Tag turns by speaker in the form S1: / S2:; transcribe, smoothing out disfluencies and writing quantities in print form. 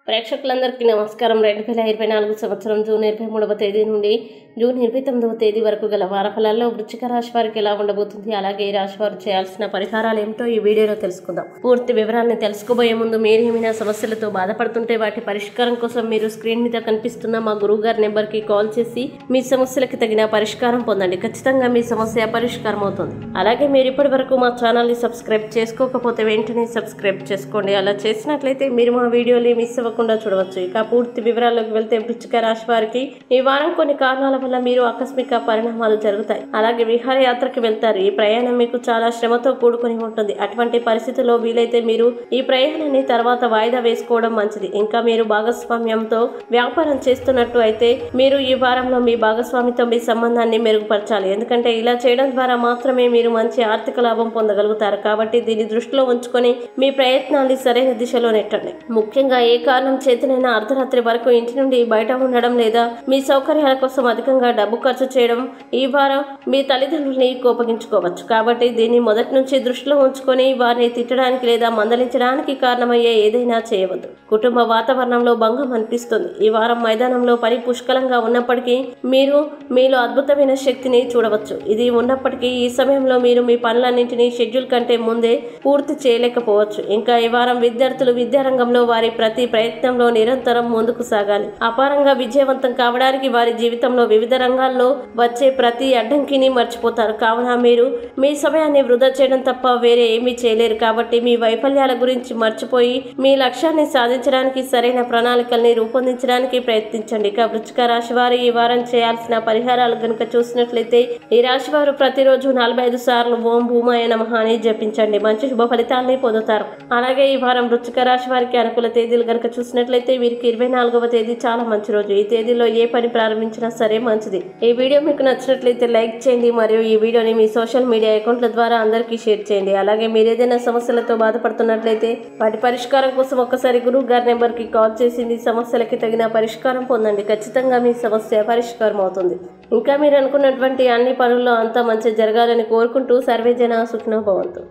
S1: ప్రేక్షకులందరికీ నమస్కారం. 2024 సంవత్సరం జూన్ 23వ తేదీ నుండి జూన్ 29వ తేదీ వరకు గల వారఫలాల్లో వృశ్చిక రాశి వారికి ఎలా ఉండబోతుంది, అలాగే ఈ రాశి వారు చేయాల్సిన పరిహారాలు ఏమిటో ఈ వీడియోలో తెలుసుకుందాం. పూర్తి వివరాలను తెలుసుకోబోయే ముందు మీరు ఏమైనా సమస్యలతో బాధపడుతుంటే వాటి పరిష్కారం కోసం మీరు స్క్రీన్ మీద కనిపిస్తున్న మా గురువు గారి నెంబర్కి కాల్ చేసి మీ సమస్యలకు తగిన పరిష్కారం పొందండి. ఖచ్చితంగా మీ సమస్య పరిష్కారం అవుతుంది. అలాగే మీరు ఇప్పటి వరకు మా ఛానల్ని సబ్స్క్రైబ్ చేసుకోకపోతే వెంటనే సబ్స్క్రైబ్ చేసుకోండి. అలా చేసినట్లయితే మీరు మా వీడియోని మిస్ అవ్వకుండా చూడవచ్చు. ఇక పూర్తి వివరాల్లోకి వెళ్తే వృశ్చిక రాశి వారికి ఈ వారం కొన్ని కారణాల వల్ల మీరు ఆకస్మిక పరిణామాలు జరుగుతాయి. అలాగే విహారయాత్రకి వెళ్తారు. ఈ ప్రయాణం మీకు చాలా శ్రమతో కూడుకుని ఉంటుంది. అటువంటి పరిస్థితుల్లో వీలైతే మీరు ఈ ప్రయాణాన్ని తర్వాత వాయిదా వేసుకోవడం మంచిది. ఇంకా మీరు భాగస్వామ్యంతో వ్యాపారం చేస్తున్నట్టు అయితే మీరు ఈ వారంలో మీ భాగస్వామితో మీ సంబంధాన్ని మెరుగుపరచాలి. ఎందుకంటే ఇలా చేయడం ద్వారా మాత్రమే మీరు మంచి ఆర్థిక లాభం పొందగలుగుతారు. కాబట్టి దీన్ని దృష్టిలో ఉంచుకొని మీ ప్రయత్నాన్ని సరైన దిశలో నెట్టండి. ముఖ్యంగా ఏ కారణం చేతనైనా అర్ధరాత్రి వరకు ఇంటి నుండి బయట ఉండడం లేదా మీ సౌకర్యాల కోసం అధికంగా డబ్బు ఖర్చు చేయడం ఈ వారం మీ తల్లిదండ్రుల్ని కోపగించుకోవచ్చు. కాబట్టి దీన్ని మొదటి నుంచి దృష్టిలో ఉంచుకొని వారిని తిట్టడానికి లేదా మందలించడానికి కారణమయ్యే ఏదైనా చేయవద్దు. కుటుంబ వాతావరణంలో భంగం అనిపిస్తుంది. ఈ వారం మైదానంలో పని పుష్కలంగా ఉన్నప్పటికీ మీరు మీలో అద్భుతమైన శక్తిని చూడవచ్చు. ఇది ఉన్నప్పటికీ ఈ సమయంలో మీరు మీ పనులన్నింటినీ షెడ్యూల్ కంటే ముందే పూర్తి చేయలేకపోవచ్చు. ఇంకా ఈ వారం విద్యార్థులు విద్యారంగంలో వారి ప్రతి ప్రయత్నంలో నిరంతరం ముందుకు సాగాలి. అపారంగా విజయవంతం కావడానికి వారి జీవితంలో వివిధ రంగాల్లో వచ్చే ప్రతి అడ్డంకిని మర్చిపోతారు. కావున మీరు మీ సమయాన్ని వృధా చేయడం తప్ప వేరే ఏమీ చేయలేరు. కాబట్టి మీ వైఫల్యాల గురించి మర్చిపోయి మీ లక్ష్యాన్ని సాధించడానికి సరైన ప్రణాళికల్ని రూపొందించడానికి ప్రయత్నించండి. ఇక వృశ్చిక రాశి వారు ఈ వారం చేయాల్సిన పరిహారాలు గనుక చూసినట్లయితే ఈ రాశి వారు ప్రతిరోజు 45 సార్లు ఓం భూమాయ నమః అని జపించండి. మంచి శుభ ఫలితాలని పొందుతారు. అలాగే ఈ వారం వృశ్చిక రాశి వారికి అనుకూల తేదీలు గనుక చూసినట్లయితే వీరికి 24వ తేదీ చాలా మంచి రోజు. ఈ తేదీలో ఏ పని ప్రారంభించినా సరే మంచిది. ఈ వీడియో మీకు నచ్చినట్లయితే లైక్ చేయండి మరియు ఈ వీడియోని మీ సోషల్ మీడియా అకౌంట్ల ద్వారా అందరికీ షేర్ చేయండి. అలాగే మీరు ఏదైనా సమస్యలతో బాధపడుతున్నట్లయితే వాటి పరిష్కారం కోసం ఒక్కసారి గురువు గారి నెంబర్కి కాల్ చేసి మీ సమస్యలకి తగిన పరిష్కారం పొందండి. ఖచ్చితంగా మీ సమస్య పరిష్కారం అవుతుంది. ఇంకా మీరు అనుకున్నటువంటి అన్ని పనుల్లో అంతా మంచి జరగాలని కోరుకుంటూ సర్వే జన సుఖినో భవంతు.